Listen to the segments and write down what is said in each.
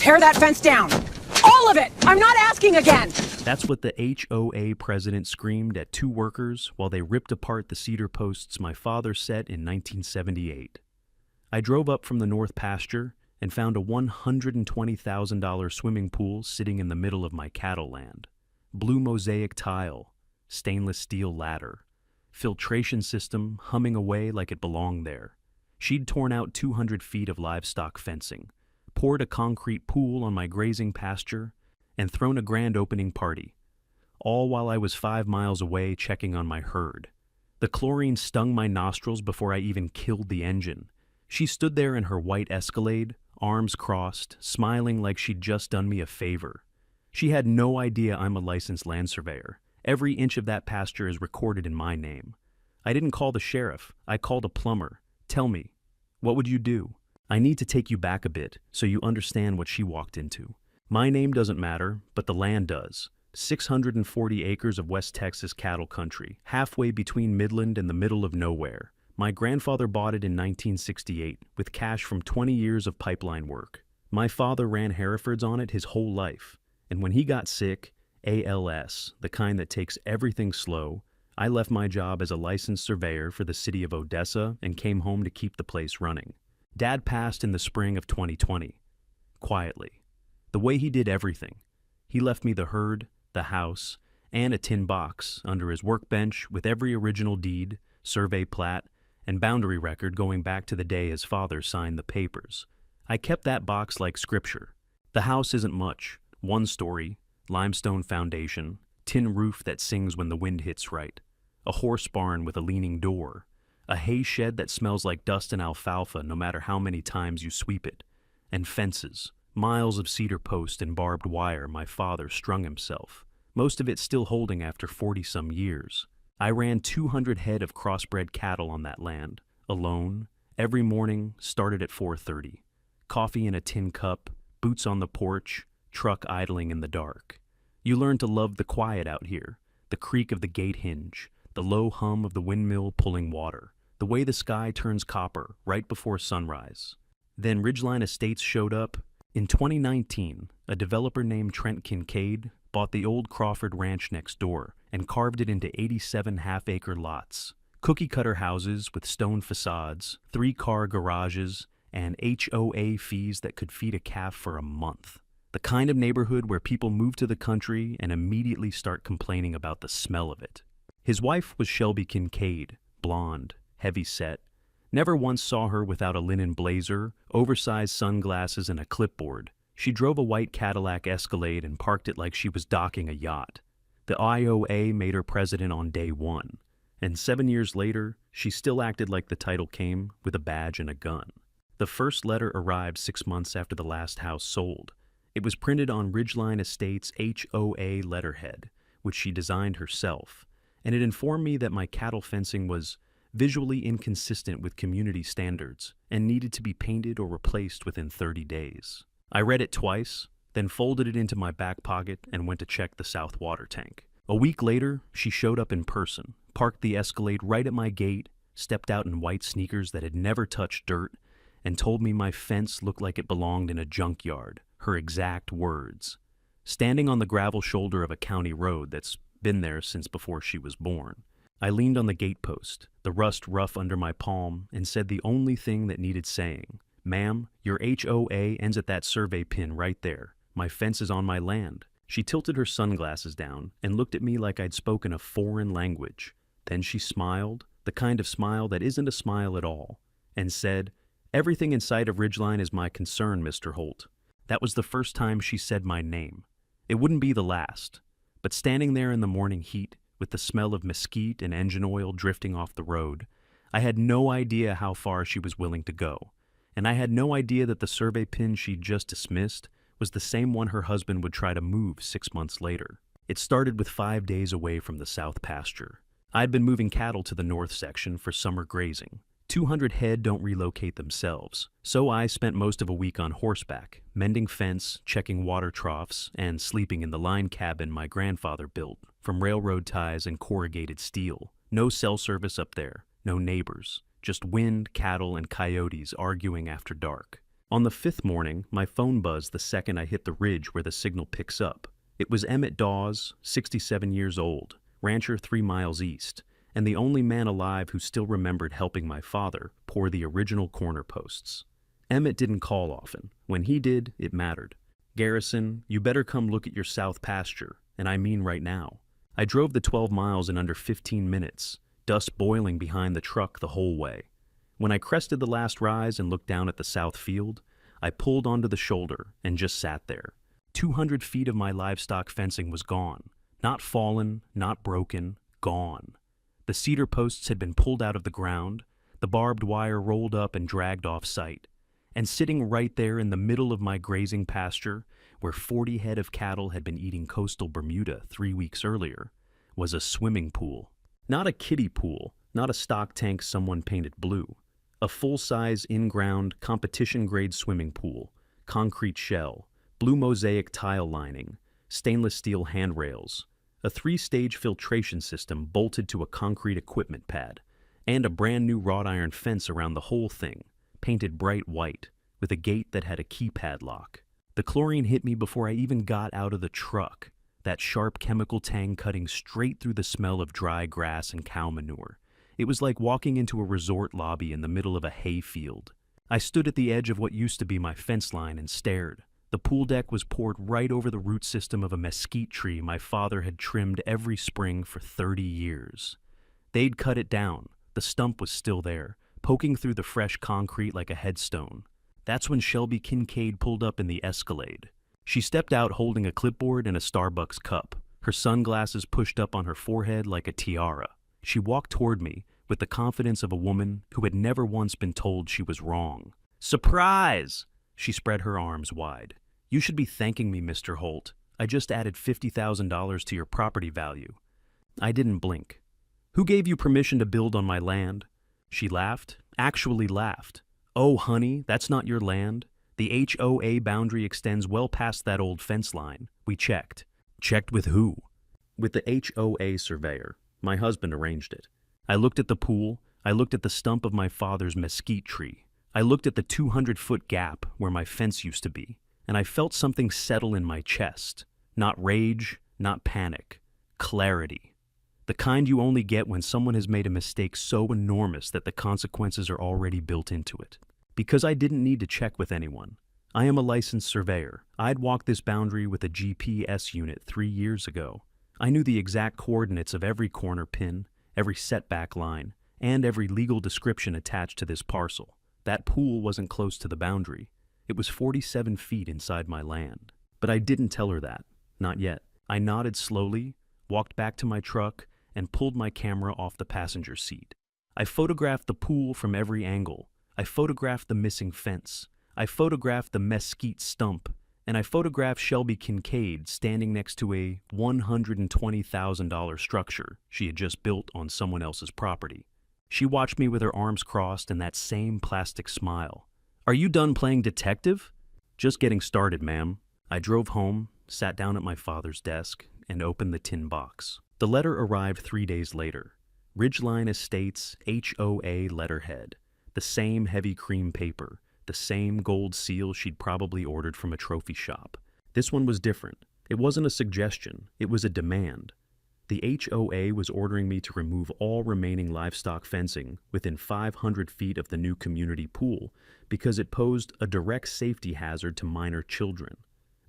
Tear that fence down! All of it! I'm not asking again! That's what the HOA president screamed at two workers while they ripped apart the cedar posts my father set in 1978. I drove up from the North Pasture and found a $120,000 swimming pool sitting in the middle of my cattle land. Blue mosaic tile, stainless steel ladder, filtration system humming away like it belonged there. She'd torn out 200 feet of livestock fencing, poured a concrete pool on my grazing pasture, and thrown a grand opening party, all while I was 5 miles away checking on my herd. The chlorine stung my nostrils before I even killed the engine. She stood there in her white Escalade, arms crossed, smiling like she'd just done me a favor. She had no idea I'm a licensed land surveyor. Every inch of that pasture is recorded in my name. I didn't call the sheriff. I called a plumber. Tell me, what would you do? I need to take you back a bit so you understand what she walked into. My name doesn't matter, but the land does. 640 acres of West Texas cattle country, halfway between Midland and the middle of nowhere. My grandfather bought it in 1968 with cash from 20 years of pipeline work. My father ran Herefords on it his whole life, and when he got sick, ALS, the kind that takes everything slow, I left my job as a licensed surveyor for the city of Odessa and came home to keep the place running. Dad passed in the spring of 2020, quietly. The way he did everything. He left me the herd, the house, and a tin box under his workbench with every original deed, survey plat, and boundary record going back to the day his father signed the papers. I kept that box like scripture. The house isn't much. 1 story, limestone foundation, tin roof that sings when the wind hits right, a horse barn with a leaning door, a hay shed that smells like dust and alfalfa no matter how many times you sweep it, and fences, miles of cedar post and barbed wire my father strung himself, most of it still holding after 40-some years. I ran 200 head of crossbred cattle on that land, alone, every morning, started at 4:30. Coffee in a tin cup, boots on the porch, truck idling in the dark. You learn to love the quiet out here, the creak of the gate hinge, the low hum of the windmill pulling water, the way the sky turns copper right before sunrise. Then Ridgeline Estates showed up. In 2019, a developer named Trent Kincaid bought the old Crawford Ranch next door and carved it into 87 half-acre lots. Cookie-cutter houses with stone facades, 3-car garages, and HOA fees that could feed a calf for a month. The kind of neighborhood where people move to the country and immediately start complaining about the smell of it. His wife was Shelby Kincaid, blonde, heavy-set. Never once saw her without a linen blazer, oversized sunglasses, and a clipboard. She drove a white Cadillac Escalade and parked it like she was docking a yacht. The IOA made her president on day 1, and 7 years later, she still acted like the title came with a badge and a gun. The first letter arrived 6 months after the last house sold. It was printed on Ridgeline Estates' HOA letterhead, which she designed herself, and it informed me that my cattle fencing was visually inconsistent with community standards and needed to be painted or replaced within 30 days. I read it twice, then folded it into my back pocket and went to check the south water tank. A week later, she showed up in person, parked the Escalade right at my gate, stepped out in white sneakers that had never touched dirt, and told me my fence looked like it belonged in a junkyard, her exact words. Standing on the gravel shoulder of a county road that's been there since before she was born, I leaned on the gatepost, the rust rough under my palm, and said the only thing that needed saying. "Ma'am, your HOA ends at that survey pin right there. My fence is on my land." She tilted her sunglasses down and looked at me like I'd spoken a foreign language. Then she smiled, the kind of smile that isn't a smile at all, and said, "Everything in sight of Ridgeline is my concern, Mr. Holt." That was the first time she said my name. It wouldn't be the last, but standing there in the morning heat, with the smell of mesquite and engine oil drifting off the road, I had no idea how far she was willing to go, and I had no idea that the survey pin she'd just dismissed was the same one her husband would try to move 6 months later. It started with 5 days away from the south pasture. I'd been moving cattle to the north section for summer grazing. 200 head don't relocate themselves, so I spent most of a week on horseback, mending fence, checking water troughs, and sleeping in the line cabin my grandfather built from railroad ties and corrugated steel. No cell service up there, no neighbors, just wind, cattle, and coyotes arguing after dark. On the fifth morning, my phone buzzed the second I hit the ridge where the signal picks up. It was Emmett Dawes, 67 years old, rancher 3 miles east, and the only man alive who still remembered helping my father pour the original corner posts. Emmett didn't call often. When he did, it mattered. "Garrison, you better come look at your south pasture, and I mean right now." I drove the 12 miles in under 15 minutes, dust boiling behind the truck the whole way. When I crested the last rise and looked down at the south field, I pulled onto the shoulder and just sat there. 200 feet of my livestock fencing was gone. Not fallen, not broken, gone. The cedar posts had been pulled out of the ground, the barbed wire rolled up and dragged off site. And sitting right there in the middle of my grazing pasture, where 40 head of cattle had been eating coastal Bermuda 3 weeks earlier, was a swimming pool. Not a kiddie pool, not a stock tank someone painted blue. A full-size, in-ground, competition-grade swimming pool, concrete shell, blue mosaic tile lining, stainless steel handrails, a 3-stage filtration system bolted to a concrete equipment pad, and a brand-new wrought iron fence around the whole thing, painted bright white, with a gate that had a keypad lock. The chlorine hit me before I even got out of the truck, that sharp chemical tang cutting straight through the smell of dry grass and cow manure. It was like walking into a resort lobby in the middle of a hay field. I stood at the edge of what used to be my fence line and stared. The pool deck was poured right over the root system of a mesquite tree my father had trimmed every spring for 30 years. They'd cut it down. The stump was still there, poking through the fresh concrete like a headstone. That's when Shelby Kincaid pulled up in the Escalade. She stepped out holding a clipboard and a Starbucks cup, her sunglasses pushed up on her forehead like a tiara. She walked toward me with the confidence of a woman who had never once been told she was wrong. "Surprise!" She spread her arms wide. "You should be thanking me, Mr. Holt. I just added $50,000 to your property value." I didn't blink. "Who gave you permission to build on my land?" She laughed, actually laughed. "Oh, honey, that's not your land. The HOA boundary extends well past that old fence line. We checked." "Checked with who?" "With the HOA surveyor. My husband arranged it." I looked at the pool. I looked at the stump of my father's mesquite tree. I looked at the 200-foot gap where my fence used to be, and I felt something settle in my chest. Not rage, not panic. Clarity. The kind you only get when someone has made a mistake so enormous that the consequences are already built into it. Because I didn't need to check with anyone. I am a licensed surveyor. I'd walked this boundary with a GPS unit 3 years ago. I knew the exact coordinates of every corner pin, every setback line, and every legal description attached to this parcel. That pool wasn't close to the boundary. It was 47 feet inside my land. But I didn't tell her that. Not yet. I nodded slowly, walked back to my truck, and pulled my camera off the passenger seat. I photographed the pool from every angle. I photographed the missing fence. I photographed the mesquite stump. And I photographed Shelby Kincaid standing next to a $120,000 structure she had just built on someone else's property. She watched me with her arms crossed and that same plastic smile. "Are you done playing detective?" "Just getting started, ma'am." I drove home, sat down at my father's desk, and opened the tin box. The letter arrived 3 days later. Ridgeline Estates HOA letterhead. The same heavy cream paper. The same gold seal she'd probably ordered from a trophy shop. This one was different. It wasn't a suggestion, it was a demand. The HOA was ordering me to remove all remaining livestock fencing within 500 feet of the new community pool because it posed a direct safety hazard to minor children.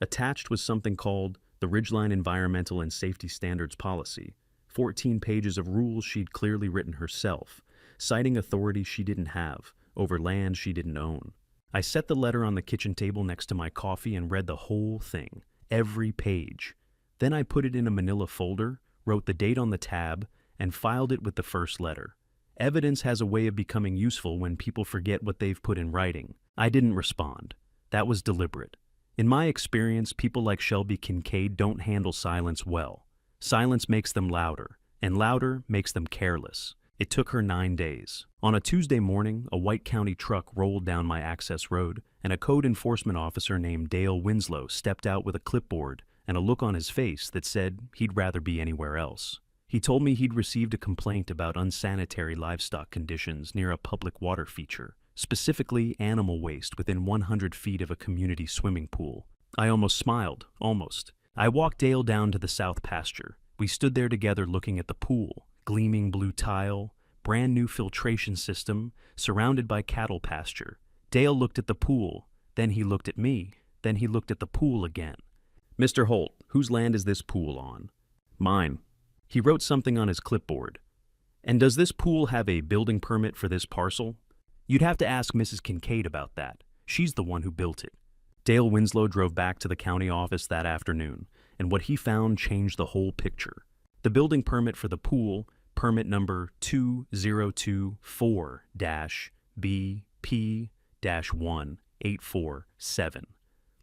Attached was something called the Ridgeline Environmental and Safety Standards Policy, 14 pages of rules she'd clearly written herself, citing authority she didn't have over land she didn't own. I set the letter on the kitchen table next to my coffee and read the whole thing, every page. Then I put it in a manila folder, wrote the date on the tab, and filed it with the first letter. Evidence has a way of becoming useful when people forget what they've put in writing. I didn't respond. That was deliberate. In my experience, people like Shelby Kincaid don't handle silence well. Silence makes them louder, and louder makes them careless. It took her 9 days. On a Tuesday morning, a White County truck rolled down my access road, and a code enforcement officer named Dale Winslow stepped out with a clipboard and a look on his face that said he'd rather be anywhere else. He told me he'd received a complaint about unsanitary livestock conditions near a public water feature, specifically animal waste within 100 feet of a community swimming pool. I almost smiled, almost. I walked Dale down to the south pasture. We stood there together looking at the pool, gleaming blue tile, brand new filtration system, surrounded by cattle pasture. Dale looked at the pool, then he looked at me, then he looked at the pool again. "Mr. Holt, whose land is this pool on?" "Mine." He wrote something on his clipboard. "And does this pool have a building permit for this parcel?" "You'd have to ask Mrs. Kincaid about that. She's the one who built it." Dale Winslow drove back to the county office that afternoon, and what he found changed the whole picture. The building permit for the pool, permit number 2024-BP-18447,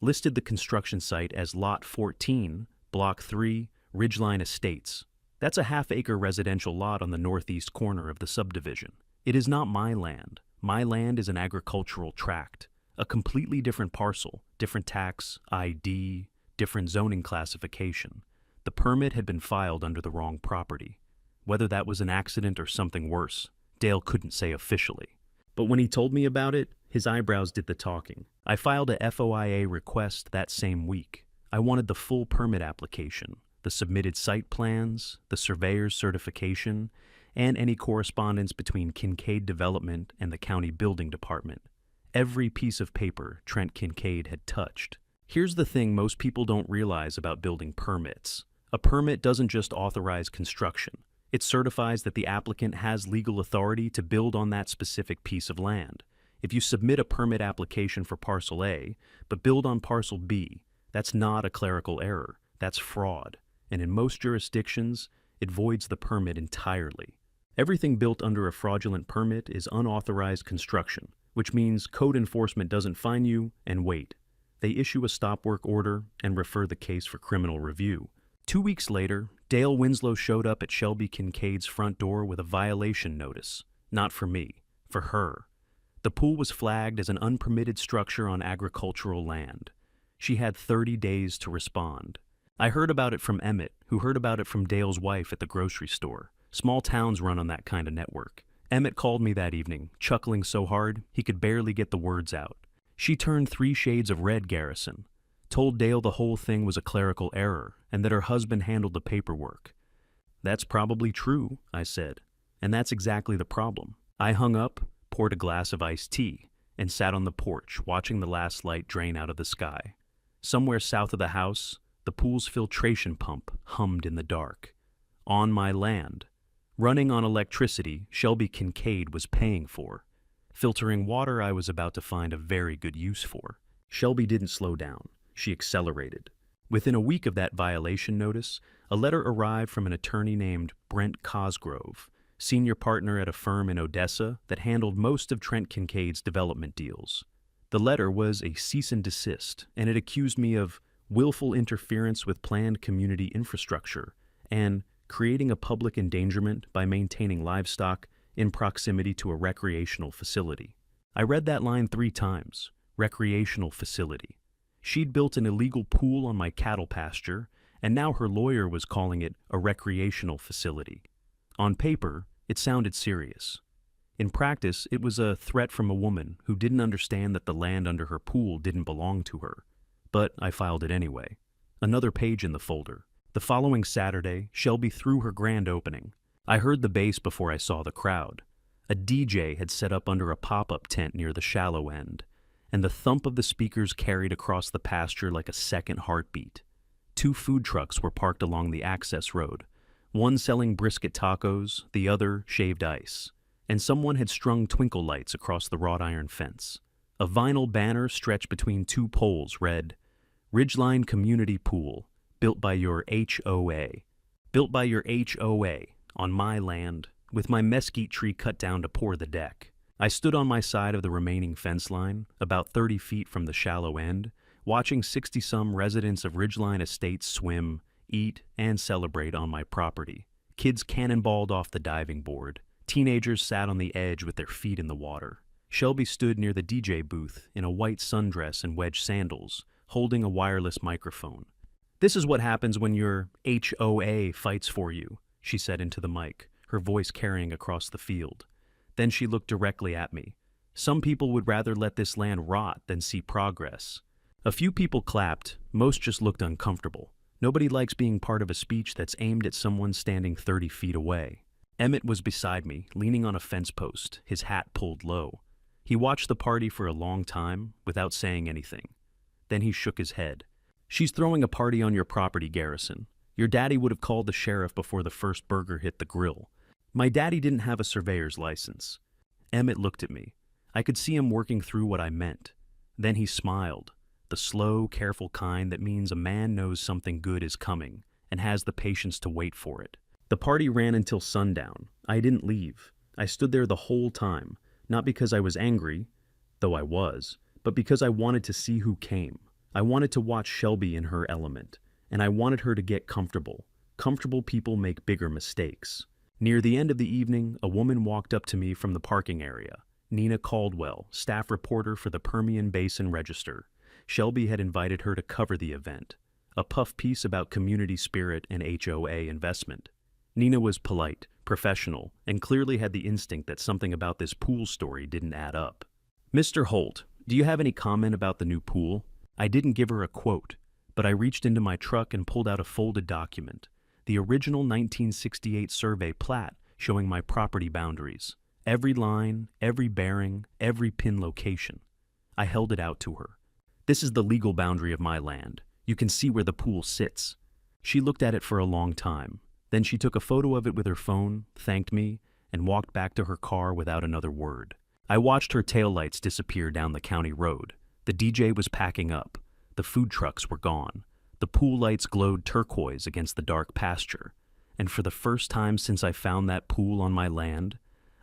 listed the construction site as Lot 14, Block 3, Ridgeline Estates. That's a half-acre residential lot on the northeast corner of the subdivision. It is not my land. My land is an agricultural tract, a completely different parcel, different tax, ID, different zoning classification. The permit had been filed under the wrong property. Whether that was an accident or something worse, Dale couldn't say officially. But when he told me about it, his eyebrows did the talking. I filed a FOIA request that same week. I wanted the full permit application, the submitted site plans, the surveyor's certification, and any correspondence between Kincaid Development and the county building department. Every piece of paper Trent Kincaid had touched. Here's the thing most people don't realize about building permits. A permit doesn't just authorize construction. It certifies that the applicant has legal authority to build on that specific piece of land. If you submit a permit application for Parcel A, but build on Parcel B, that's not a clerical error. That's fraud. And in most jurisdictions, it voids the permit entirely. Everything built under a fraudulent permit is unauthorized construction, which means code enforcement doesn't fine you and wait. They issue a stop work order and refer the case for criminal review. 2 weeks later, Dale Winslow showed up at Shelby Kincaid's front door with a violation notice. Not for me, for her. The pool was flagged as an unpermitted structure on agricultural land. She had 30 days to respond. I heard about it from Emmett, who heard about it from Dale's wife at the grocery store. Small towns run on that kind of network. Emmett called me that evening, chuckling so hard he could barely get the words out. She turned 3 shades of red, Garrison. Told Dale the whole thing was a clerical error and that her husband handled the paperwork. "That's probably true," I said. "And that's exactly the problem." I hung up, poured a glass of iced tea, and sat on the porch watching the last light drain out of the sky. Somewhere south of the house, the pool's filtration pump hummed in the dark. On my land. Running on electricity Shelby Kincaid was paying for. Filtering water I was about to find a very good use for. Shelby didn't slow down. She accelerated. Within a week of that violation notice, a letter arrived from an attorney named Brent Cosgrove, senior partner at a firm in Odessa that handled most of Trent Kincaid's development deals. The letter was a cease and desist, and it accused me of willful interference with planned community infrastructure and creating a public endangerment by maintaining livestock in proximity to a recreational facility. I read that line 3 times. Recreational facility. She'd built an illegal pool on my cattle pasture, and now her lawyer was calling it a recreational facility. On paper, it sounded serious. In practice, it was a threat from a woman who didn't understand that the land under her pool didn't belong to her. But I filed it anyway. Another page in the folder. The following Saturday, Shelby threw her grand opening. I heard the bass before I saw the crowd. A DJ had set up under a pop-up tent near the shallow end, and the thump of the speakers carried across the pasture like a second heartbeat. 2 food trucks were parked along the access road, one selling brisket tacos, the other shaved ice, and someone had strung twinkle lights across the wrought iron fence. A vinyl banner stretched between 2 poles read, "Ridgeline Community Pool, built by your HOA. Built by your HOA, on my land, with my mesquite tree cut down to pour the deck." I stood on my side of the remaining fence line, about 30 feet from the shallow end, watching 60-some residents of Ridgeline Estates swim, eat, and celebrate on my property. Kids cannonballed off the diving board. Teenagers sat on the edge with their feet in the water. Shelby stood near the DJ booth in a white sundress and wedge sandals, holding a wireless microphone. "This is what happens when your HOA fights for you," she said into the mic, her voice carrying across the field. Then she looked directly at me. Some people would rather let this land rot than see progress. A few people clapped, most just looked uncomfortable. Nobody likes being part of a speech that's aimed at someone standing 30 feet away. Emmett was beside me, leaning on a fence post, his hat pulled low. He watched the party for a long time, without saying anything. Then he shook his head. "She's throwing a party on your property, Garrison. Your daddy would have called the sheriff before the first burger hit the grill." My daddy didn't have a surveyor's license. Emmett looked at me. I could see him working through what I meant. Then he smiled, the slow, careful kind that means a man knows something good is coming and has the patience to wait for it. The party ran until sundown. I didn't leave. I stood there the whole time, not because I was angry, though I was, but because I wanted to see who came. I wanted to watch Shelby in her element, and I wanted her to get comfortable. Comfortable people make bigger mistakes. Near the end of the evening, a woman walked up to me from the parking area. Nina Caldwell, staff reporter for the Permian Basin Register. Shelby had invited her to cover the event, a puff piece about community spirit and HOA investment. Nina was polite, professional, and clearly had the instinct that something about this pool story didn't add up. "Mr. Holt, do you have any comment about the new pool?" I didn't give her a quote, but I reached into my truck and pulled out a folded document, the original 1968 survey plat showing my property boundaries. Every line, every bearing, every pin location. I held it out to her. "This is the legal boundary of my land. You can see where the pool sits." She looked at it for a long time. Then she took a photo of it with her phone, thanked me, and walked back to her car without another word. I watched her taillights disappear down the county road. The DJ was packing up. The food trucks were gone. The pool lights glowed turquoise against the dark pasture. And for the first time since I found that pool on my land,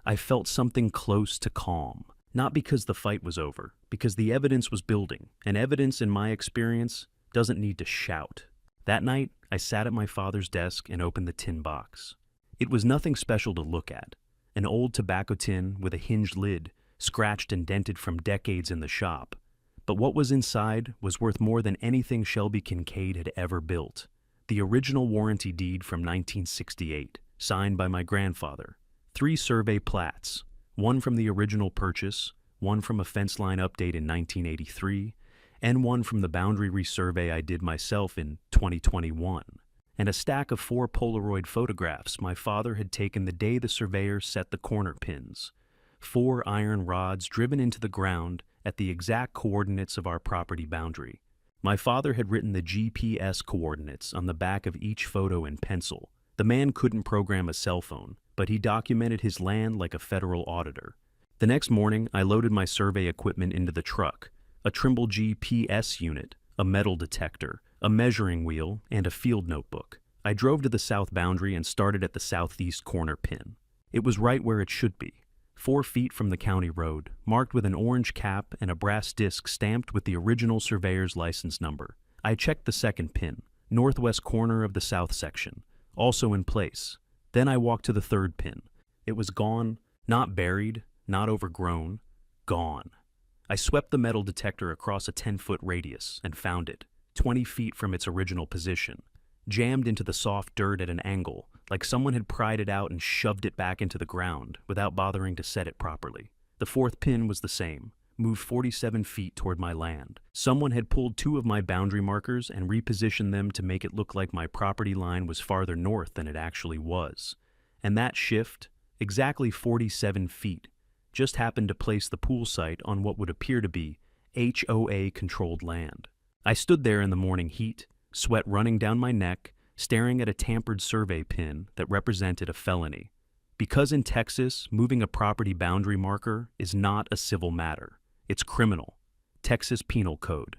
I felt something close to calm. Not because the fight was over, because the evidence was building, and evidence, in my experience, doesn't need to shout. That night, I sat at my father's desk and opened the tin box. It was nothing special to look at. An old tobacco tin with a hinged lid, scratched and dented from decades in the shop. But what was inside was worth more than anything Shelby Kincaid had ever built. The original warranty deed from 1968, signed by my grandfather. 3 survey plats, one from the original purchase, one from a fence line update in 1983, and one from the boundary resurvey I did myself in 2021, and a stack of 4 Polaroid photographs my father had taken the day the surveyor set the corner pins. 4 iron rods driven into the ground at the exact coordinates of our property boundary. My father had written the GPS coordinates on the back of each photo in pencil. The man couldn't program a cell phone, but he documented his land like a federal auditor. The next morning, I loaded my survey equipment into the truck, a Trimble GPS unit, a metal detector, a measuring wheel, and a field notebook. I drove to the south boundary and started at the southeast corner pin. It was right where it should be, 4 feet from the county road, marked with an orange cap and a brass disc stamped with the original surveyor's license number. I checked the second pin, northwest corner of the south section, also in place. Then I walked to the third pin. It was gone, not buried, not overgrown, gone. I swept the metal detector across a 10-foot radius and found it, 20 feet from its original position, jammed into the soft dirt at an angle, like someone had pried it out and shoved it back into the ground without bothering to set it properly. The fourth pin was the same, moved 47 feet toward my land. Someone had pulled 2 of my boundary markers and repositioned them to make it look like my property line was farther north than it actually was. And that shift, exactly 47 feet, just happened to place the pool site on what would appear to be HOA-controlled land. I stood there in the morning heat, sweat running down my neck, staring at a tampered survey pin that represented a felony. Because in Texas, moving a property boundary marker is not a civil matter. It's criminal. Texas Penal Code.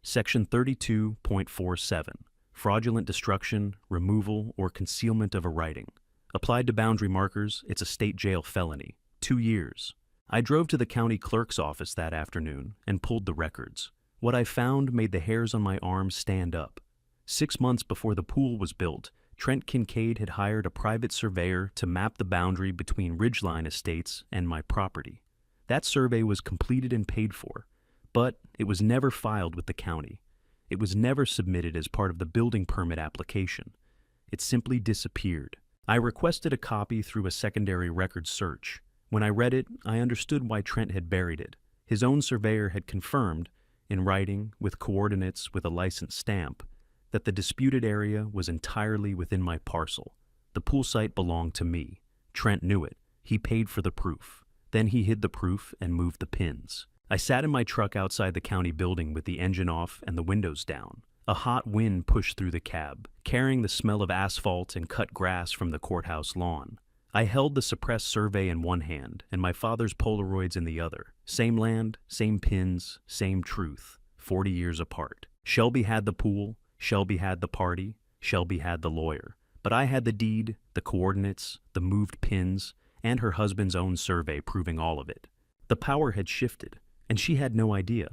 Section 32.47. Fraudulent destruction, removal, or concealment of a writing. Applied to boundary markers, it's a state jail felony. 2 years. I drove to the county clerk's office that afternoon and pulled the records. What I found made the hairs on my arms stand up. 6 months before the pool was built, Trent Kincaid had hired a private surveyor to map the boundary between Ridgeline Estates and my property. That survey was completed and paid for, but it was never filed with the county. It was never submitted as part of the building permit application. It simply disappeared. I requested a copy through a secondary record search. When I read it, I understood why Trent had buried it. His own surveyor had confirmed, in writing, with coordinates with a license stamp, that the disputed area was entirely within my parcel. The pool site belonged to me. Trent knew it. He paid for the proof. Then he hid the proof and moved the pins. I sat in my truck outside the county building with the engine off and the windows down. A hot wind pushed through the cab, carrying the smell of asphalt and cut grass from the courthouse lawn. I held the suppressed survey in one hand and my father's Polaroids in the other. Same land, same pins, same truth, 40 years apart. Shelby had the pool, Shelby had the party, Shelby had the lawyer. But I had the deed, the coordinates, the moved pins, and her husband's own survey proving all of it. The power had shifted, and she had no idea.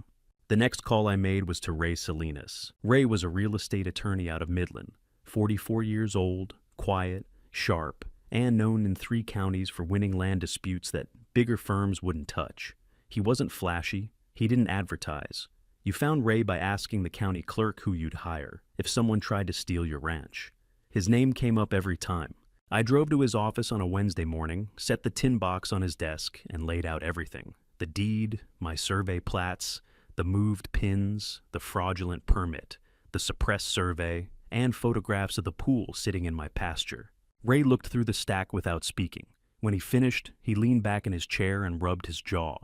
The next call I made was to Ray Salinas. Ray was a real estate attorney out of Midland, 44 years old, quiet, sharp, and known in 3 counties for winning land disputes that bigger firms wouldn't touch. He wasn't flashy. He didn't advertise. You found Ray by asking the county clerk who you'd hire if someone tried to steal your ranch. His name came up every time. I drove to his office on a Wednesday morning, set the tin box on his desk, and laid out everything. The deed, my survey plats, the moved pins, the fraudulent permit, the suppressed survey, and photographs of the pool sitting in my pasture. Ray looked through the stack without speaking. When he finished, he leaned back in his chair and rubbed his jaw.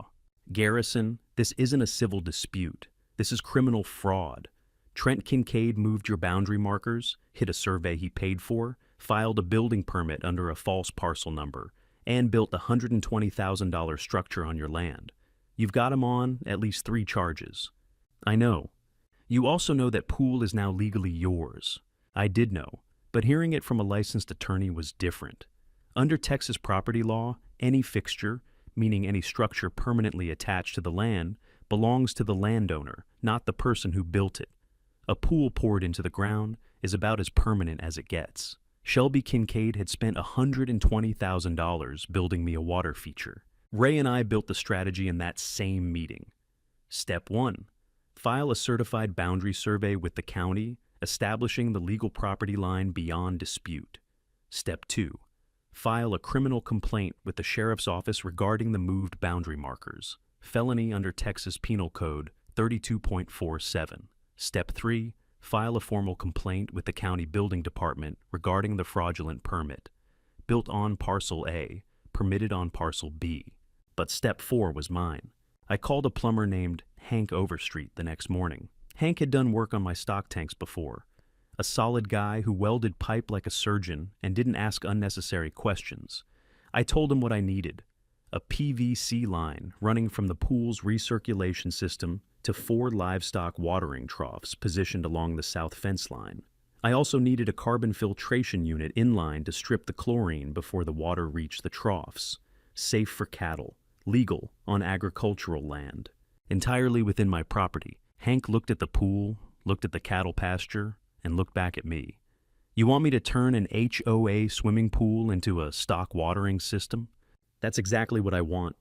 Garrison, this isn't a civil dispute. This is criminal fraud. Trent Kincaid moved your boundary markers, hid a survey he paid for, filed a building permit under a false parcel number, and built a $120,000 structure on your land. You've got him on at least 3 charges. I know. You also know that pool is now legally yours. I did know, but hearing it from a licensed attorney was different. Under Texas property law, any fixture, meaning any structure permanently attached to the land, belongs to the landowner, not the person who built it. A pool poured into the ground is about as permanent as it gets. Shelby Kincaid had spent $120,000 building me a water feature. Ray and I built the strategy in that same meeting. Step 1. File a certified boundary survey with the county, establishing the legal property line beyond dispute. Step 2. File a criminal complaint with the sheriff's office regarding the moved boundary markers. Felony under Texas Penal Code 32.47. Step 3. File a formal complaint with the county building department regarding the fraudulent permit. Built on Parcel A, permitted on Parcel B. But Step 4 was mine. I called a plumber named Hank Overstreet the next morning. Hank had done work on my stock tanks before. A solid guy who welded pipe like a surgeon and didn't ask unnecessary questions. I told him what I needed. A PVC line running from the pool's recirculation system to 4 livestock watering troughs positioned along the south fence line. I also needed a carbon filtration unit inline to strip the chlorine before the water reached the troughs. Safe for cattle, legal on agricultural land, entirely within my property. Hank looked at the pool, looked at the cattle pasture, and looked back at me. You want me to turn an HOA swimming pool into a stock watering system? That's exactly what I want.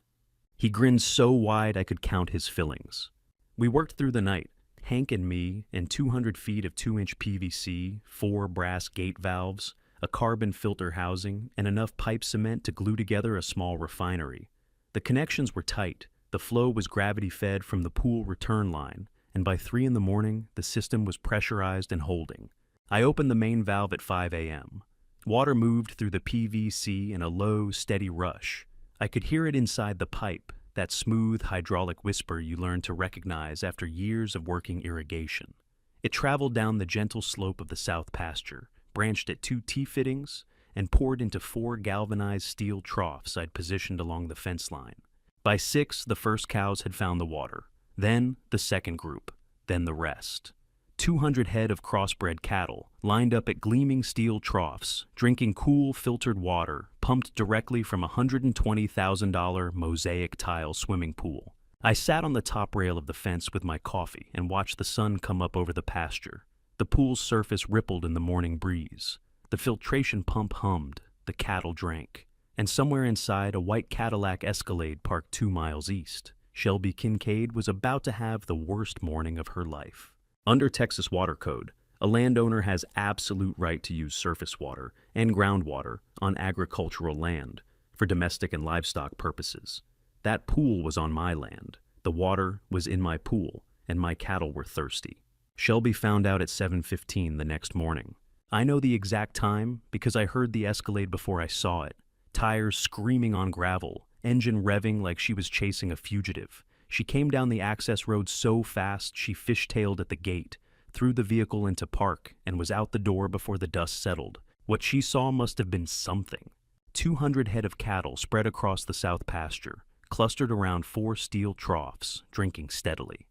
He grinned so wide I could count his fillings. We worked through the night, Hank and me, and 200 feet of 2-inch PVC, 4 brass gate valves, a carbon filter housing, and enough pipe cement to glue together a small refinery. The connections were tight. The flow was gravity-fed from the pool return line, and by 3 in the morning, the system was pressurized and holding. I opened the main valve at 5 a.m. Water moved through the PVC in a low, steady rush. I could hear it inside the pipe, that smooth hydraulic whisper you learn to recognize after years of working irrigation. It traveled down the gentle slope of the south pasture, branched at 2 T-fittings, and poured into 4 galvanized steel troughs I'd positioned along the fence line. By 6, the first cows had found the water, then the second group, then the rest. 200 head of crossbred cattle lined up at gleaming steel troughs, drinking cool filtered water pumped directly from a $120,000 mosaic tile swimming pool. I sat on the top rail of the fence with my coffee and watched the sun come up over the pasture. The pool's surface rippled in the morning breeze. The filtration pump hummed, the cattle drank, and somewhere inside a white Cadillac Escalade parked 2 miles east. Shelby Kincaid was about to have the worst morning of her life. Under Texas Water Code, a landowner has absolute right to use surface water and groundwater on agricultural land. for domestic and livestock purposes. That pool was on my land, the water was in my pool, and my cattle were thirsty. Shelby found out at 7:15 the next morning. I know the exact time because I heard the Escalade before I saw it. Tires screaming on gravel, engine revving like she was chasing a fugitive. She came down the access road so fast she fishtailed at the gate, threw the vehicle into park, and was out the door before the dust settled. What she saw must have been something. 200 head of cattle spread across the south pasture, clustered around 4 steel troughs, drinking steadily.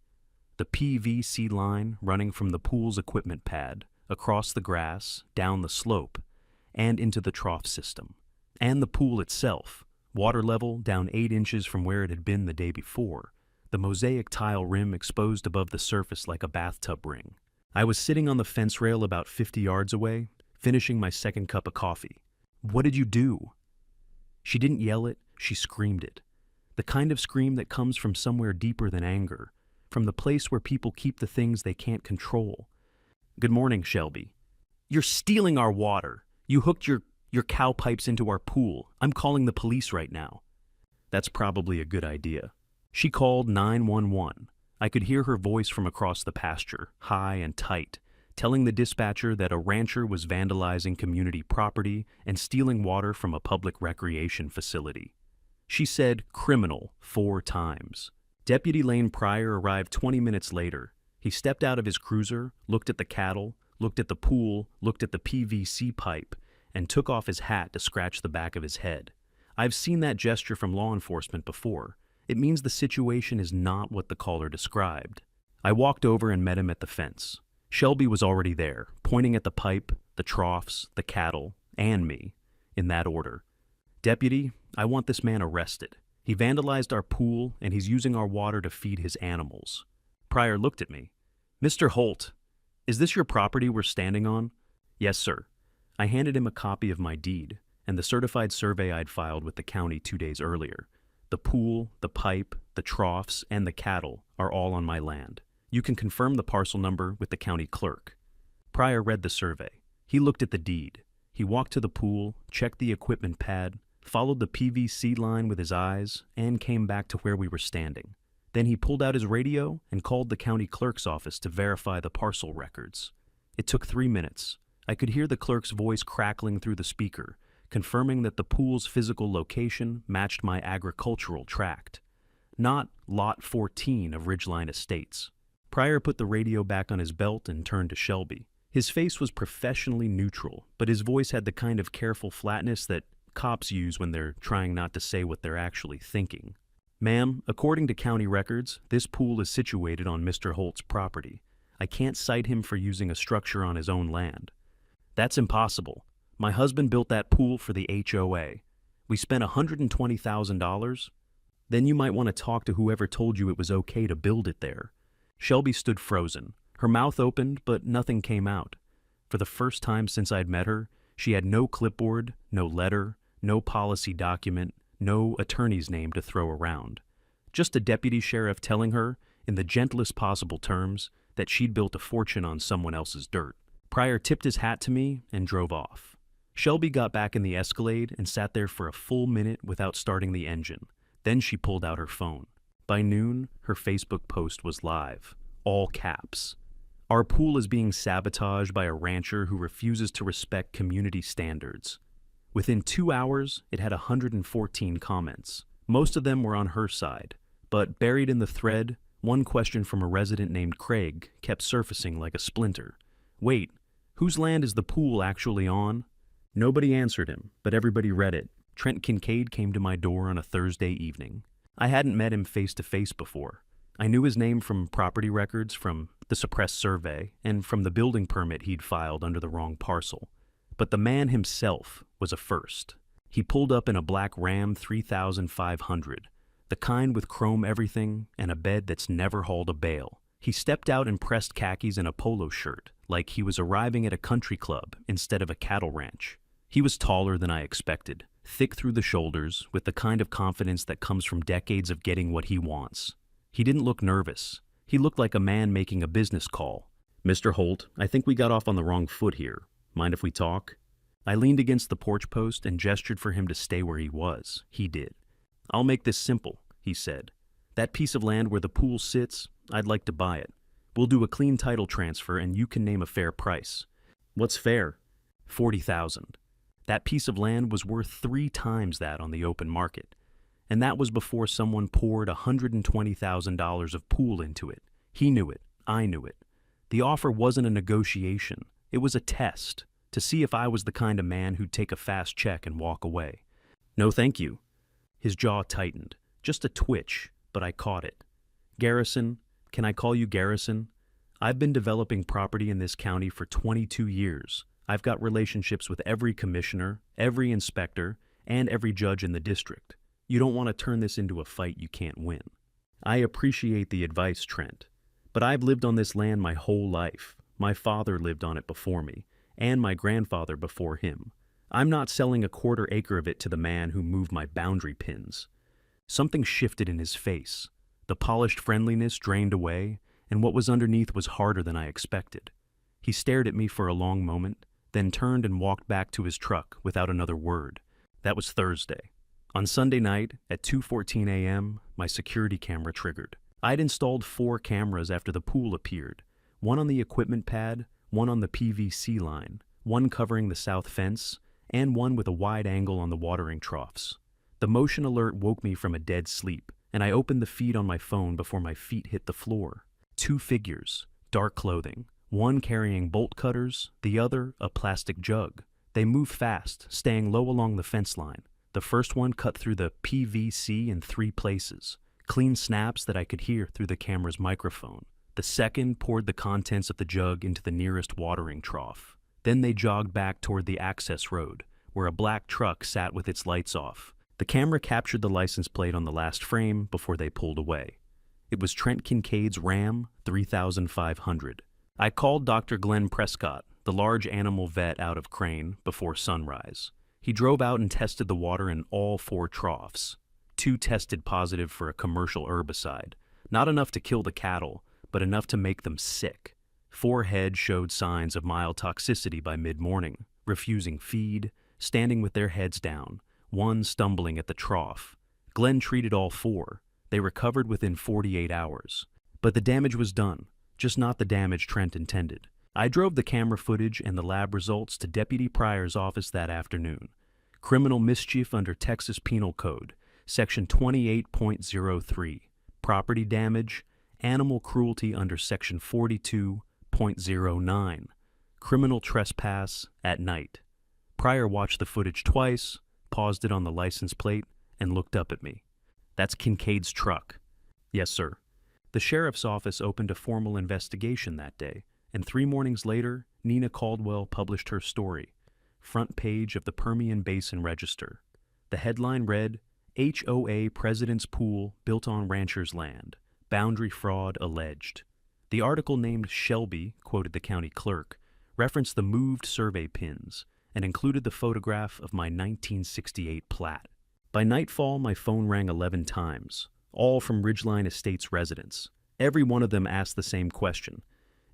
The PVC line running from the pool's equipment pad, across the grass, down the slope, and into the trough system. And the pool itself, water level down 8 inches from where it had been the day before, the mosaic tile rim exposed above the surface like a bathtub ring. I was sitting on the fence rail about 50 yards away, finishing my second cup of coffee. "What did you do?" She didn't yell it, she screamed it. The kind of scream that comes from somewhere deeper than anger, from the place where people keep the things they can't control. "Good morning, Shelby." "You're stealing our water. You hooked your cow pipes into our pool. I'm calling the police right now." That's probably a good idea. She called 911. I could hear her voice from across the pasture, high and tight, telling the dispatcher that a rancher was vandalizing community property and stealing water from a public recreation facility. She said criminal 4 times. Deputy Lane Pryor arrived 20 minutes later. He stepped out of his cruiser, looked at the cattle, looked at the pool, looked at the PVC pipe, and took off his hat to scratch the back of his head. I've seen that gesture from law enforcement before. It means the situation is not what the caller described. I walked over and met him at the fence. Shelby was already there, pointing at the pipe, the troughs, the cattle, and me, in that order. "Deputy, I want this man arrested. He vandalized our pool, and he's using our water to feed his animals." Pryor looked at me. "Mr. Holt, is this your property we're standing on?" "Yes, sir." I handed him a copy of my deed and the certified survey I'd filed with the county 2 days earlier. The pool, the pipe, the troughs, and the cattle are all on my land. You can confirm the parcel number with the county clerk. Pryor read the survey. He looked at the deed. He walked to the pool, checked the equipment pad, followed the PVC line with his eyes, and came back to where we were standing. Then he pulled out his radio and called the county clerk's office to verify the parcel records. It took 3 minutes. I could hear the clerk's voice crackling through the speaker, confirming that the pool's physical location matched my agricultural tract, not Lot 14 of Ridgeline Estates. Pryor put the radio back on his belt and turned to Shelby. His face was professionally neutral, but his voice had the kind of careful flatness that cops use when they're trying not to say what they're actually thinking. "Ma'am, according to county records, this pool is situated on Mr. Holt's property. I can't cite him for using a structure on his own land." "That's impossible. My husband built that pool for the HOA. We spent $120,000. Then you might want to talk to whoever told you it was okay to build it there." Shelby stood frozen. Her mouth opened, but nothing came out. For the first time since I'd met her, she had no clipboard, no letter, no policy document, no attorney's name to throw around. Just a deputy sheriff telling her, in the gentlest possible terms, that she'd built a fortune on someone else's dirt. Pryor tipped his hat to me and drove off. Shelby got back in the Escalade and sat there for a full minute without starting the engine. Then she pulled out her phone. By noon, her Facebook post was live, all caps. "Our pool is being sabotaged by a rancher who refuses to respect community standards." Within 2 hours, it had 114 comments. Most of them were on her side, but buried in the thread, one question from a resident named Craig kept surfacing like a splinter. "Wait, whose land is the pool actually on?" Nobody answered him, but everybody read it. Trent Kincaid came to my door on a Thursday evening. I hadn't met him face to face before. I knew his name from property records, from the suppressed survey, and from the building permit he'd filed under the wrong parcel. But the man himself was a first. He pulled up in a black Ram 3500, the kind with chrome everything and a bed that's never hauled a bale. He stepped out in pressed khakis and a polo shirt, like he was arriving at a country club instead of a cattle ranch. He was taller than I expected, thick through the shoulders, with the kind of confidence that comes from decades of getting what he wants. He didn't look nervous. He looked like a man making a business call. "Mr. Holt, I think we got off on the wrong foot here. Mind if we talk?" I leaned against the porch post and gestured for him to stay where he was. He did. "I'll make this simple," he said. "That piece of land where the pool sits, I'd like to buy it. We'll do a clean title transfer and you can name a fair price." "What's fair?" $40,000. That piece of land was worth 3 times that on the open market. And that was before someone poured $120,000 of pool into it. He knew it. I knew it. The offer wasn't a negotiation. It was a test to see if I was the kind of man who'd take a fast check and walk away. "No, thank you." His jaw tightened. Just a twitch, but I caught it. "Garrison, can I call you Garrison? I've been developing property in this county for 22 years. I've got relationships with every commissioner, every inspector, and every judge in the district. You don't want to turn this into a fight you can't win." "I appreciate the advice, Trent, but I've lived on this land my whole life. My father lived on it before me, and my grandfather before him. I'm not selling a 1/4 acre of it to the man who moved my boundary pins." Something shifted in his face. The polished friendliness drained away, and what was underneath was harder than I expected. He stared at me for a long moment, then turned and walked back to his truck without another word. That was Thursday. On Sunday night, at 2:14 a.m., my security camera triggered. I'd installed 4 cameras after the pool appeared, one on the equipment pad, one on the PVC line, one covering the south fence, and one with a wide angle on the watering troughs. The motion alert woke me from a dead sleep, and I opened the feed on my phone before my feet hit the floor. 2 figures, dark clothing, one carrying bolt cutters, the other a plastic jug. They moved fast, staying low along the fence line. The first one cut through the PVC in 3 places, clean snaps that I could hear through the camera's microphone. The second poured the contents of the jug into the nearest watering trough. Then they jogged back toward the access road, where a black truck sat with its lights off. The camera captured the license plate on the last frame before they pulled away. It was Trent Kincaid's Ram 3500. I called Dr. Glenn Prescott, the large animal vet out of Crane, before sunrise. He drove out and tested the water in all 4 troughs. 2 tested positive for a commercial herbicide. Not enough to kill the cattle, but enough to make them sick. 4 head showed signs of mild toxicity by mid-morning, refusing feed, standing with their heads down, one stumbling at the trough. Glenn treated all 4. They recovered within 48 hours. But the damage was done, just not the damage Trent intended. I drove the camera footage and the lab results to Deputy Pryor's office that afternoon. Criminal mischief under Texas Penal Code, Section 28.03. Property damage, animal cruelty under Section 42.09. Criminal trespass at night. Pryor watched the footage twice, paused it on the license plate, and looked up at me. "That's Kincaid's truck." "Yes, sir." The sheriff's office opened a formal investigation that day, and 3 mornings later, Nina Caldwell published her story. Front page of the Permian Basin Register. The headline read, "HOA President's Pool Built on Rancher's Land. Boundary Fraud Alleged." The article named Shelby, quoted the county clerk, referenced the moved survey pins, and included the photograph of my 1968 plat. By nightfall, my phone rang 11 times, all from Ridgeline Estates residents. Every one of them asked the same question.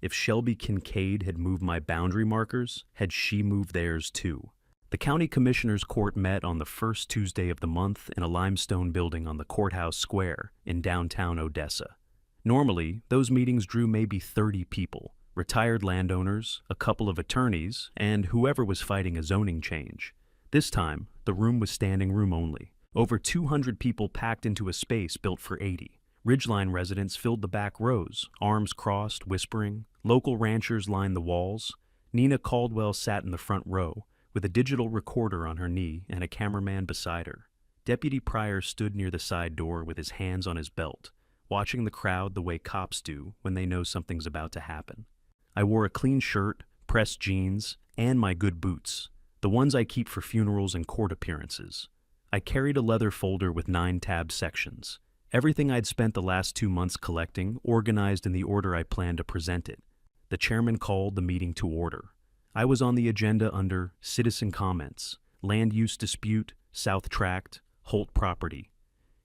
If Shelby Kincaid had moved my boundary markers, had she moved theirs too? The county commissioner's court met on the first Tuesday of the month in a limestone building on the courthouse square in downtown Odessa. Normally, those meetings drew maybe 30 people, retired landowners, a couple of attorneys, and whoever was fighting a zoning change. This time, the room was standing room only. Over 200 people packed into a space built for 80. Ridgeline residents filled the back rows, arms crossed, whispering. Local ranchers lined the walls. Nina Caldwell sat in the front row, with a digital recorder on her knee and a cameraman beside her. Deputy Pryor stood near the side door with his hands on his belt, watching the crowd the way cops do when they know something's about to happen. I wore a clean shirt, pressed jeans, and my good boots, the ones I keep for funerals and court appearances. I carried a leather folder with 9 tabbed sections. Everything I'd spent the last 2 months collecting, organized in the order I planned to present it. The chairman called the meeting to order. I was on the agenda under Citizen Comments, Land Use Dispute, South Tract, Holt Property.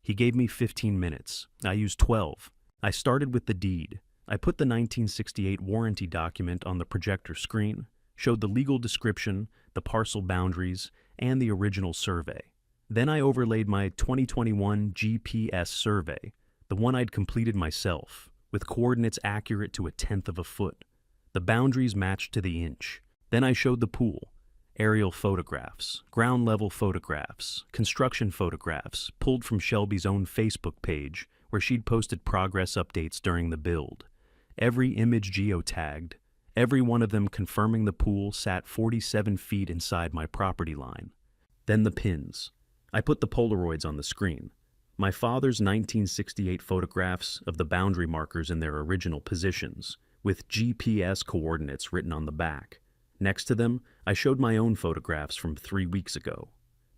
He gave me 15 minutes. I used 12. I started with the deed. I put the 1968 warranty document on the projector screen. showed the legal description, the parcel boundaries, and the original survey. Then I overlaid my 2021 GPS survey, the one I'd completed myself, with coordinates accurate to 1/10 of a foot. The boundaries matched to the inch. Then I showed the pool, aerial photographs, ground-level photographs, construction photographs pulled from Shelby's own Facebook page where she'd posted progress updates during the build. Every image geotagged, every one of them confirming the pool sat 47 feet inside my property line. Then the pins. I put the Polaroids on the screen. My father's 1968 photographs of the boundary markers in their original positions, with GPS coordinates written on the back. Next to them, I showed my own photographs from 3 weeks ago.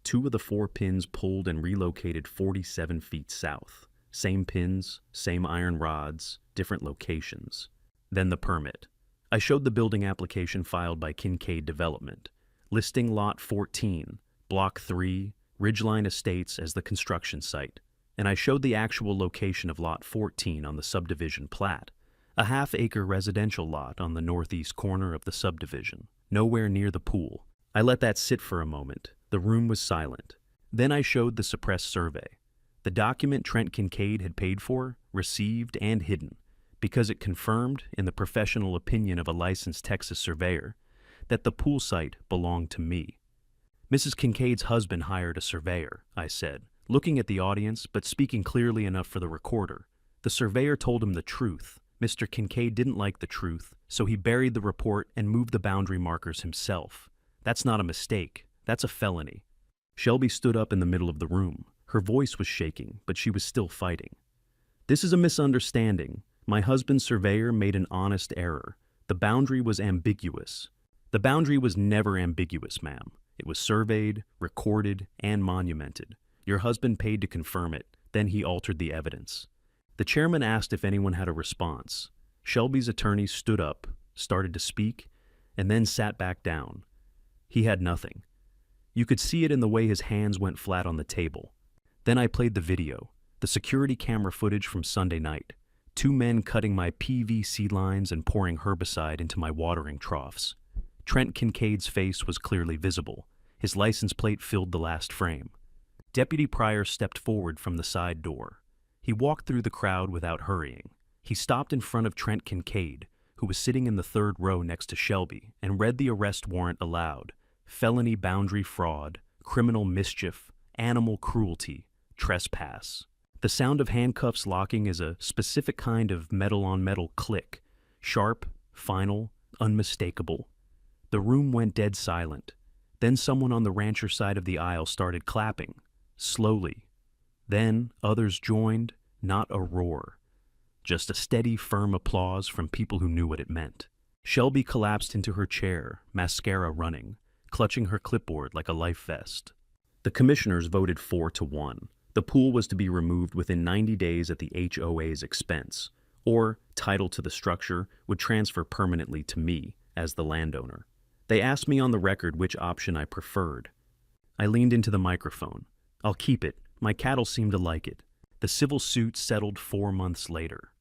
2 of the 4 pins pulled and relocated 47 feet south. Same pins, same iron rods, different locations. Then the permit. I showed the building application filed by Kincaid Development, listing Lot 14, Block 3, Ridgeline Estates as the construction site, and I showed the actual location of Lot 14 on the subdivision plat, a half-acre residential lot on the northeast corner of the subdivision, nowhere near the pool. I let that sit for a moment. The room was silent. Then I showed the suppressed survey, the document Trent Kincaid had paid for, received, and hidden, because it confirmed, in the professional opinion of a licensed Texas surveyor, that the pool site belonged to me. Mrs. Kincaid's husband hired a surveyor, I said, looking at the audience but speaking clearly enough for the recorder. The surveyor told him the truth. Mr. Kincaid didn't like the truth, so he buried the report and moved the boundary markers himself. That's not a mistake. That's a felony. Shelby stood up in the middle of the room. Her voice was shaking, but she was still fighting. This is a misunderstanding. My husband's surveyor made an honest error. The boundary was ambiguous. The boundary was never ambiguous, ma'am. It was surveyed, recorded, and monumented. Your husband paid to confirm it, then he altered the evidence. The chairman asked if anyone had a response. Shelby's attorney stood up, started to speak, and then sat back down. He had nothing. You could see it in the way his hands went flat on the table. Then I played the video, the security camera footage from Sunday night. 2 men cutting my PVC lines and pouring herbicide into my watering troughs. Trent Kincaid's face was clearly visible. His license plate filled the last frame. Deputy Pryor stepped forward from the side door. He walked through the crowd without hurrying. He stopped in front of Trent Kincaid, who was sitting in the 3rd row next to Shelby, and read the arrest warrant aloud. Felony boundary fraud, criminal mischief, animal cruelty, trespass. The sound of handcuffs locking is a specific kind of metal-on-metal click, sharp, final, unmistakable. The room went dead silent. Then someone on the rancher side of the aisle started clapping, slowly. Then others joined, not a roar. Just a steady, firm applause from people who knew what it meant. Shelby collapsed into her chair, mascara running, clutching her clipboard like a life vest. The commissioners voted 4-1. The pool was to be removed within 90 days at the HOA's expense, or title to the structure would transfer permanently to me as the landowner. They asked me on the record which option I preferred. I leaned into the microphone. I'll keep it. My cattle seem to like it. The civil suit settled 4 months later.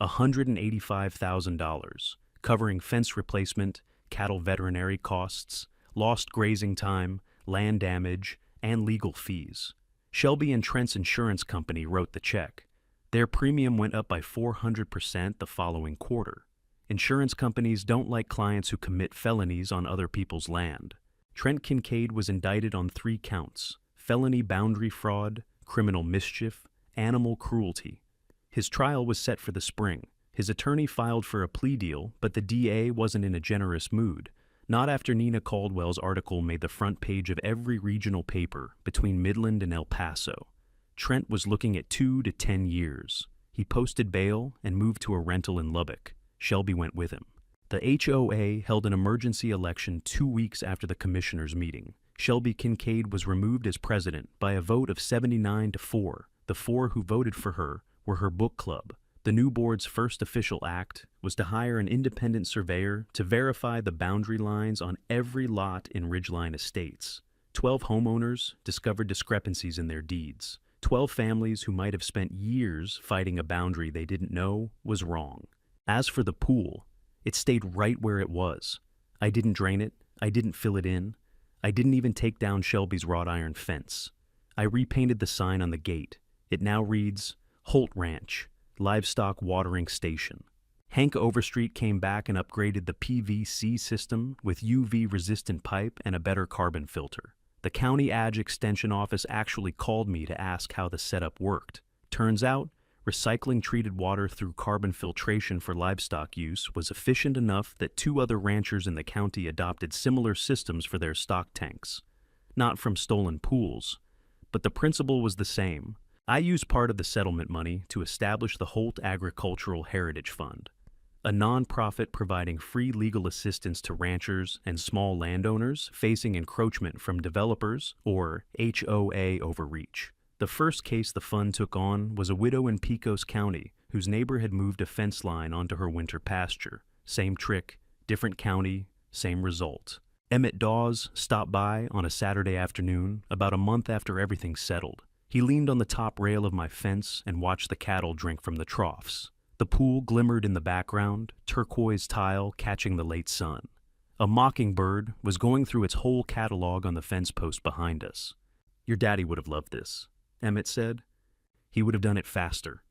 $185,000, covering fence replacement, cattle veterinary costs, lost grazing time, land damage, and legal fees. Shelby and Trent's insurance company wrote the check. Their premium went up by 400% the following quarter. Insurance companies don't like clients who commit felonies on other people's land. Trent Kincaid was indicted on 3 counts: felony boundary fraud, criminal mischief, animal cruelty. His trial was set for the spring. His attorney filed for a plea deal, but the DA wasn't in a generous mood. Not after Nina Caldwell's article made the front page of every regional paper between Midland and El Paso. Trent was looking at 2 to 10 years. He posted bail and moved to a rental in Lubbock. Shelby went with him. The HOA held an emergency election 2 weeks after the commissioners' meeting. Shelby Kincaid was removed as president by a vote of 79-4. The 4 who voted for her were her book club. The new board's first official act was to hire an independent surveyor to verify the boundary lines on every lot in Ridgeline Estates. 12 homeowners discovered discrepancies in their deeds. 12 families who might have spent years fighting a boundary they didn't know was wrong. As for the pool, it stayed right where it was. I didn't drain it. I didn't fill it in. I didn't even take down Shelby's wrought iron fence. I repainted the sign on the gate. It now reads, Holt Ranch, Livestock Watering Station. Hank Overstreet came back and upgraded the PVC system with UV-resistant pipe and a better carbon filter. The County Ag Extension Office actually called me to ask how the setup worked. Turns out, recycling treated water through carbon filtration for livestock use was efficient enough that 2 other ranchers in the county adopted similar systems for their stock tanks. Not from stolen pools, but the principle was the same. I used part of the settlement money to establish the Holt Agricultural Heritage Fund, a nonprofit providing free legal assistance to ranchers and small landowners facing encroachment from developers or HOA overreach. The first case the fund took on was a widow in Pecos County whose neighbor had moved a fence line onto her winter pasture. Same trick, different county, same result. Emmett Dawes stopped by on a Saturday afternoon about a month after everything settled. He leaned on the top rail of my fence and watched the cattle drink from the troughs. The pool glimmered in the background, turquoise tile catching the late sun. A mockingbird was going through its whole catalog on the fence post behind us. Your daddy would have loved this, Emmett said. He would have done it faster.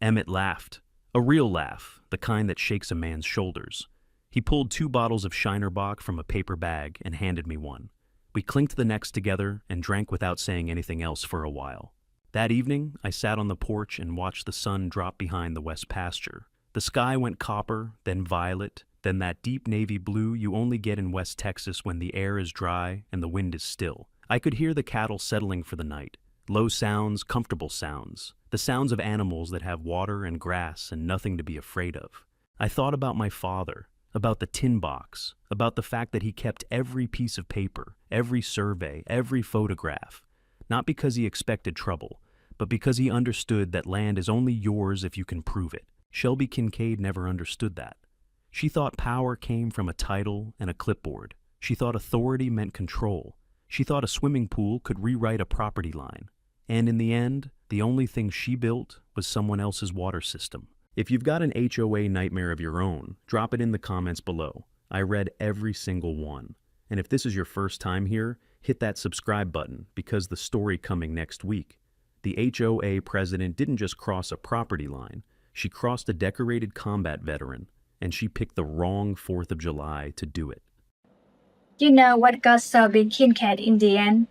Emmett laughed. A real laugh, the kind that shakes a man's shoulders. He pulled 2 bottles of Shinerbach from a paper bag and handed me one. We clinked the necks together and drank without saying anything else for a while. That evening, I sat on the porch and watched the sun drop behind the west pasture. The sky went copper, then violet, then that deep navy blue you only get in West Texas when the air is dry and the wind is still. I could hear the cattle settling for the night. Low sounds, comfortable sounds. The sounds of animals that have water and grass and nothing to be afraid of. I thought about my father, about the tin box, about the fact that he kept every piece of paper, every survey, every photograph. Not because he expected trouble, but because he understood that land is only yours if you can prove it. Shelby Kincaid never understood that. She thought power came from a title and a clipboard. She thought authority meant control. She thought a swimming pool could rewrite a property line. And in the end, the only thing she built was someone else's water system. If you've got an HOA nightmare of your own, drop it in the comments below. I read every single one. And if this is your first time here, hit that subscribe button because the story coming next week. The HOA president didn't just cross a property line. She crossed a decorated combat veteran, and she picked the wrong 4th of July to do it. You know what got Shelby Kincaid in the end?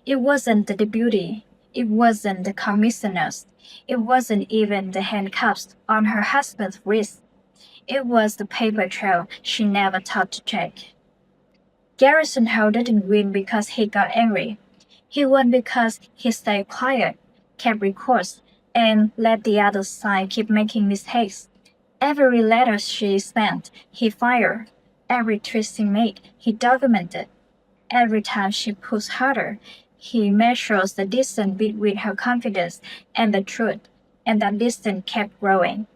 It wasn't the beauty. It wasn't the commissioners. It wasn't even the handcuffs on her husband's wrist. It was the paper trail she never thought to check. Garrison Howe didn't win because he got angry. He won because he stayed quiet, kept records, and let the other side keep making mistakes. Every letter she sent, he fired. Every twist he made, he documented. Every time she pushed harder, he measures the distance between her confidence and the truth, and that distance kept growing.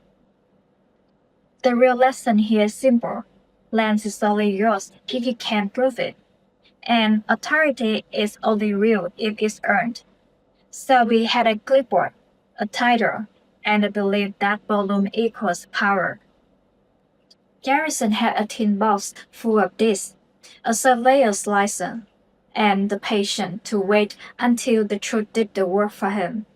The real lesson here is simple. Land is only yours if you can prove it. And authority is only real if it's earned. Shelby had a clipboard, a title, and a belief that volume equals power. Garrison had a tin box full of this, a surveyor's license, and the patience to wait until the truth did the work for him.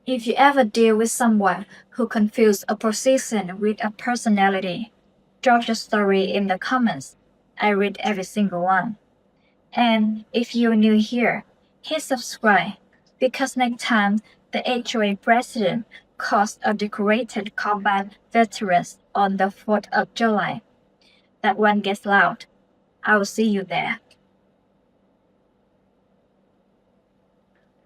If you ever deal with someone who confuses a position with a personality, drop your story in the comments. I read every single one. And if you're new here, hit subscribe, because next time the HOA president calls a decorated combat veteran on the 4th of July, that one gets loud. I will see you there.